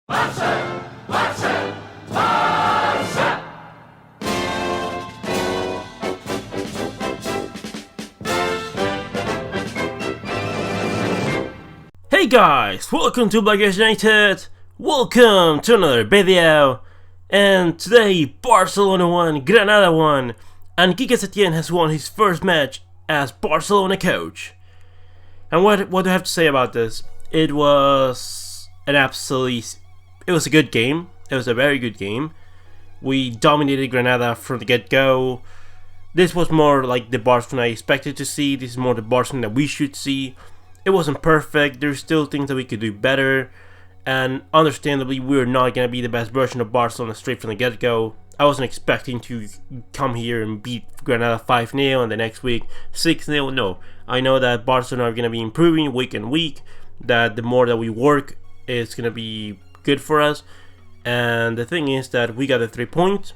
Hey guys, welcome to Black United. Welcome to another video. And today Barcelona won, Granada won, and Quique Setién has won his first match as Barcelona coach. And what do I have to say about this? It was a good game. It was a very good game. We dominated Granada from the get-go. This was more like the Barcelona I expected to see. This is more the Barcelona that we should see. It wasn't perfect. There's still things that we could do better. And understandably, we're not going to be the best version of Barcelona straight from the get-go. I wasn't expecting to come here and beat Granada 5-0 and the next week 6-0. No, I know that Barcelona are going to be improving week and week. That the more that we work, it's going to be good for us. And the thing is that we got the 3 points.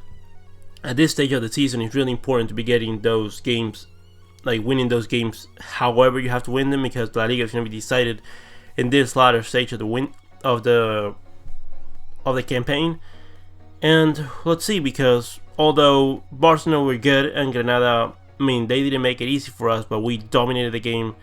At this stage of the season, it's really important to be getting those games, like winning those games however you have to win them, because La Liga is going to be decided in this latter stage of the campaign. And let's see, because although Barcelona were good and Granada, they didn't make it easy for us, but we dominated the game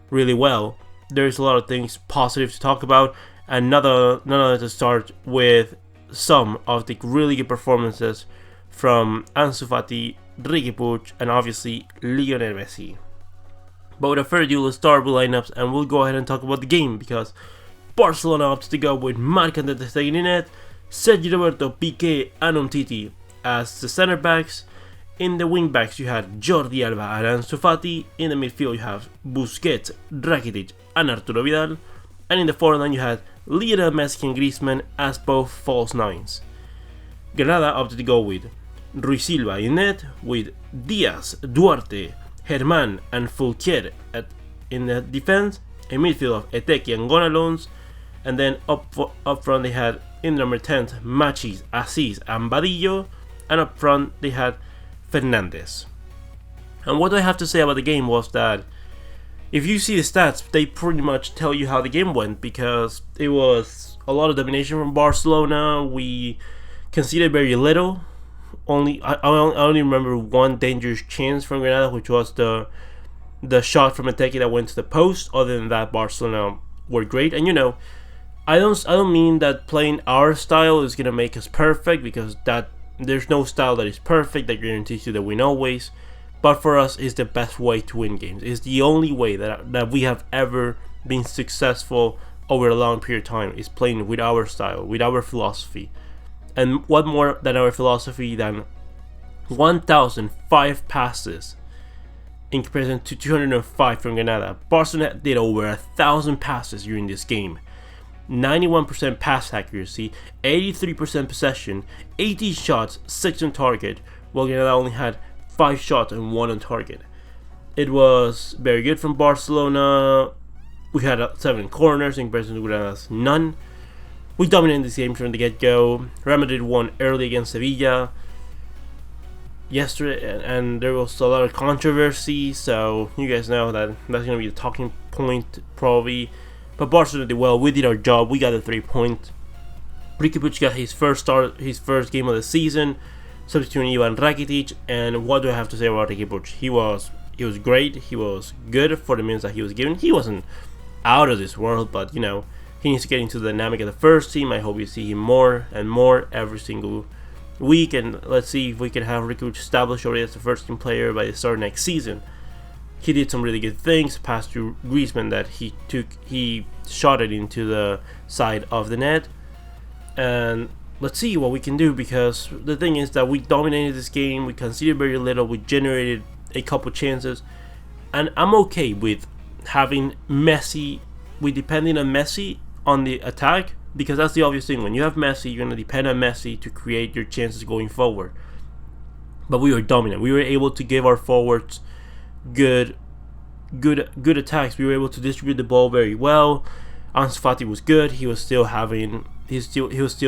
really well. There's a lot of things positive to talk about, and none other to start with some of the really good performances from Ansu Fati, Riqui Puig, and obviously Lionel Messi. But without further ado, let's start with lineups, and we'll go ahead and talk about the game, because Barcelona opts to go with Marc André ter Stegen in net, Sergi Roberto, Piqué, and Umtiti as the center backs. In the wing backs you had Jordi Alba and Ansu Fati. In the midfield you have Busquets, Rakitic, and Arturo Vidal. And in the forward line you had Lionel Messi and Griezmann as both false nines. Granada opted to go with Rui Silva in net, with Diaz, Duarte, Herman, and Fulquier in the defense. A midfield of Eteki and Gonalons. And then up front they had in number 10 Machis, Assis, and Badillo. And up front they had Fernandez. And what I have to say about the game was that if you see the stats, they pretty much tell you how the game went, because it was a lot of domination from Barcelona. We conceded very little. I only remember one dangerous chance from Granada, which was the shot from Eteki that went to the post. Other than that, Barcelona were great. And I don't mean that playing our style is gonna make us perfect, because there's no style that is perfect that guarantees you the win always. But for us, it's the best way to win games. It's the only way that we have ever been successful over a long period of time, is playing with our style, with our philosophy. And what more than our philosophy than 1,005 passes in comparison to 205 from Granada. Barcelona did over 1,000 passes during this game. 91% pass accuracy, 83% possession, 80 shots, 6 on target, while Granada only had 5 shots and 1 on target. It was very good from Barcelona. We had 7 corners in comparison to Granada's none. We dominated this game from the get-go. Real Madrid won early against Sevilla yesterday, and there was a lot of controversy, so you guys know that that's going to be the talking point probably. But Barcelona did well. We did our job. We got the 3 points. Riqui Puig got his first game of the season, substituting Ivan Rakitic. And what do I have to say about Riqui Puig? He was great. He was good for the minutes that he was given. He wasn't out of this world, but he needs to get into the dynamic of the first team. I hope you see him more and more every single week, and let's see if we can have Riqui Puig established already as the first team player by the start of next season. He did some really good things, passed to Griezmann that he shot it into the side of the net. And let's see what we can do, because the thing is that we dominated this game, we conceded very little, we generated a couple chances, and I'm okay with having Messi, with depending on Messi on the attack, because that's the obvious thing. When you have Messi, you're going to depend on Messi to create your chances going forward. But we were dominant. We were able to give our forwards good attacks. We were able to distribute the ball very well. Ansu Fati was good. He was still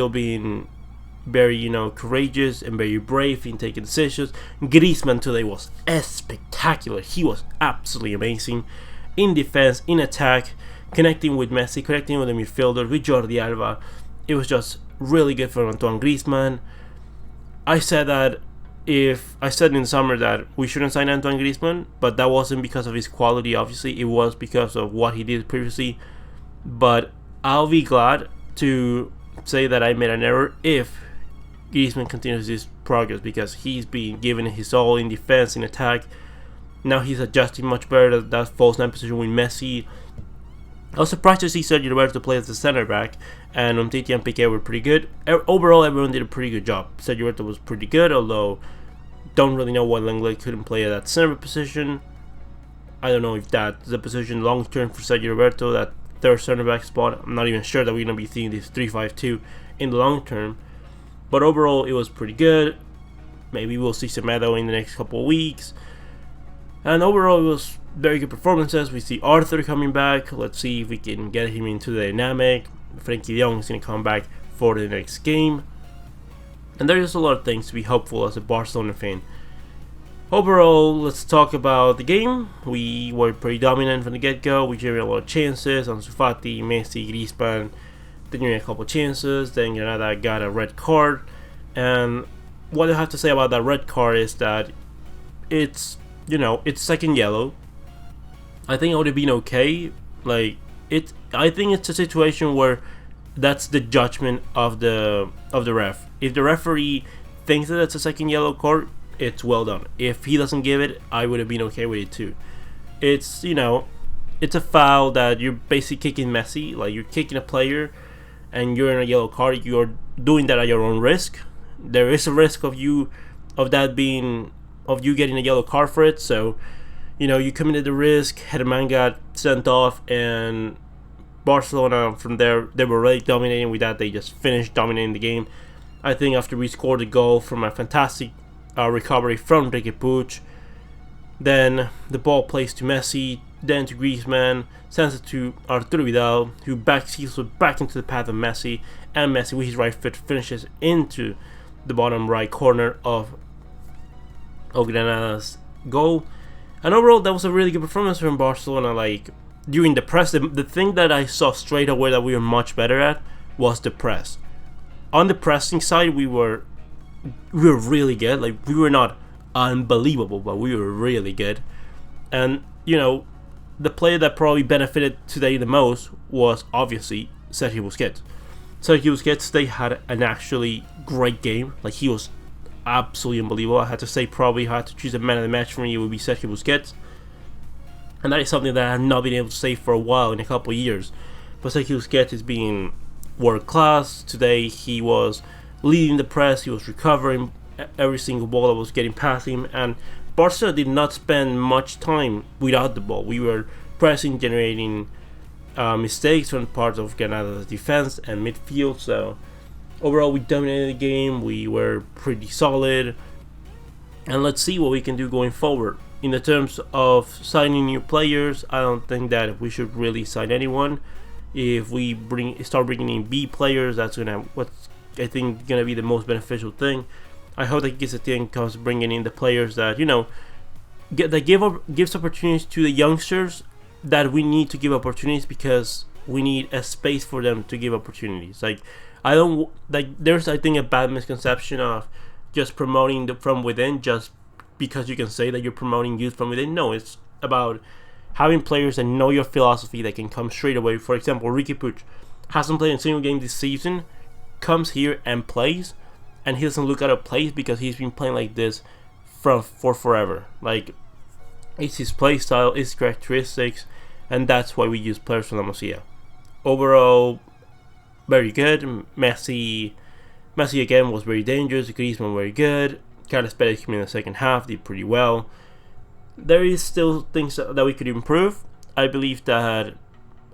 being very, courageous and very brave in taking decisions. Griezmann today was spectacular. He was absolutely amazing in defense, in attack, connecting with Messi, connecting with the midfielder, with Jordi Alba. it was just really good for Antoine Griezmann. I said in the summer that we shouldn't sign Antoine Griezmann, but that wasn't because of his quality. Obviously, it was because of what he did previously. But I'll be glad to say that I made an error if Griezmann continues his progress, because he's been given his all in defense, in attack. Now he's adjusting much better to that false 9 position with Messi. I was surprised to see Sergio Roberto play as the center back, and Umtiti and Piqué were pretty good. Overall, everyone did a pretty good job. Sergio Roberto was pretty good, although don't really know why Lenglet couldn't play at that center position. I don't know if that's the position long term for Sergio Roberto, that third center back spot. I'm not even sure that we're going to be seeing this 3-5-2 in the long term. But overall, it was pretty good. Maybe we'll see Semedo in the next couple of weeks. And overall, it was very good performances. We see Arthur coming back. Let's see if we can get him into the dynamic. Frenkie de Jong is going to come back for the next game. And there's a lot of things to be hopeful as a Barcelona fan. Overall, let's talk about the game. We were pretty dominant from the get-go. We generated a lot of chances. Ansu Fati, Messi, Griezmann, they generated a couple of chances. Then Granada got a red card. And what I have to say about that red card is that it's second yellow. I think it would have been okay. I think it's a situation where that's the judgment of the ref. If the referee thinks that it's a second yellow card, it's well done. If he doesn't give it, I would have been okay with it too. It's it's a foul that you're basically kicking Messi, like you're kicking a player, and you're in a yellow card. You're doing that at your own risk. There is a risk of you getting a yellow card for it. So, you committed the risk. Herman got sent off, and Barcelona from there, they were really dominating with that. They just finished dominating the game. I think after we scored a goal from a fantastic recovery from Riqui Puig, then the ball plays to Messi, then to Griezmann, sends it to Arturo Vidal, who seals it back into the path of Messi, and Messi with his right foot finishes into the bottom right corner of Granada's goal. And overall, that was a really good performance from Barcelona. Like, during the press, the thing that I saw straight away that we were much better at was the press. On the pressing side, we were really good. Like, we were not unbelievable, but we were really good. And the player that probably benefited today the most was obviously Sergio Busquets. Sergio Busquets, they had an actually great game. Like, he was absolutely unbelievable. I had to say, probably if I had to choose a man of the match for me, it would be Sergio Busquets. And that is something that I have not been able to say for a while, in a couple of years. But Sergio Busquets is being world class. Today he was leading the press, he was recovering every single ball that was getting past him, and Barca did not spend much time without the ball. We were pressing, generating mistakes from part of Granada's defense and midfield. So overall, we dominated the game. We were pretty solid, and let's see what we can do going forward. In the terms of signing new players, I don't think that we should really sign anyone. If we start bringing in B players, that's what's I think gonna be the most beneficial thing. I hope that Setien comes bringing in the players that gives opportunities to the youngsters that we need to give opportunities, because we need a space for them to give opportunities. There's I think a bad misconception of just promoting from within just because you can say that you're promoting youth from within. No, it's about having players that know your philosophy that can come straight away. For example, Riqui Puig hasn't played a single game this season, comes here and plays, and he doesn't look out of place because he's been playing like this for forever. Like, it's his play style, it's his characteristics, and that's why we use players from La Masia. Overall, very good. Messi again was very dangerous. Griezmann very good. Carlos Perez came in the second half, did pretty well. There is still things that we could improve. I believe that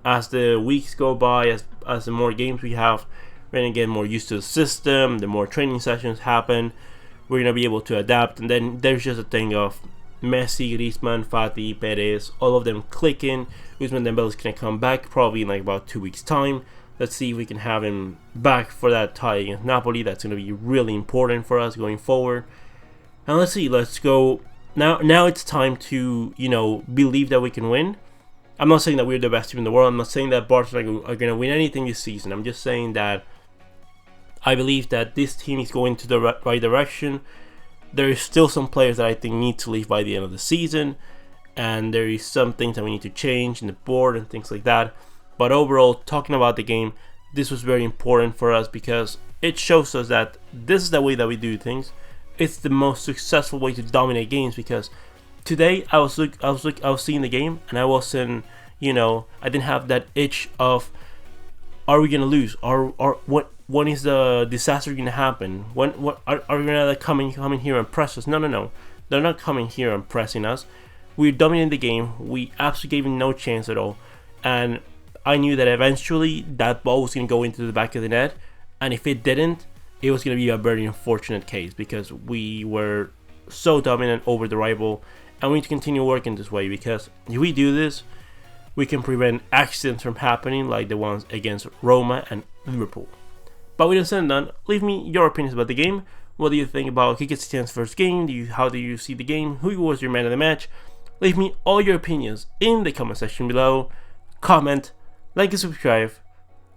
as the weeks go by, as the more games we have, we're going to get more used to the system. The more training sessions happen, we're going to be able to adapt. And then there's just a thing of Messi, Griezmann, Fati, Perez, all of them clicking. Ousmane Dembele is going to come back probably in like about 2 weeks' time. Let's see if we can have him back for that tie against Napoli. That's going to be really important for us going forward. And let's see, let's go. Now it's time to, believe that we can win. I'm not saying that we're the best team in the world. I'm not saying that Barcelona are going to win anything this season. I'm just saying that I believe that this team is going to the right direction. There is still some players that I think need to leave by the end of the season, and there is some things that we need to change in the board and things like that. But overall, talking about the game, this was very important for us because it shows us that this is the way that we do things. It's the most successful way to dominate games, because today I was seeing the game and I wasn't, I didn't have that itch of, are we gonna lose, or when is the disaster gonna happen? What are we gonna come in here and press us? No, they're not coming here and pressing us. We're dominating the game. We absolutely gave him no chance at all, and I knew that eventually that ball was gonna go into the back of the net, and if it didn't, it was gonna be a very unfortunate case because we were so dominant over the rival, and we need to continue working this way, because if we do this, we can prevent accidents from happening like the ones against Roma and Liverpool. But with that said and done, leave me your opinions about the game. What do you think about Quique Setien's first game? How do you see the game? Who was your man of the match? Leave me all your opinions in the comment section below. Comment, like and subscribe,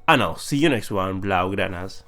and I'll see you next one, Blaugranas.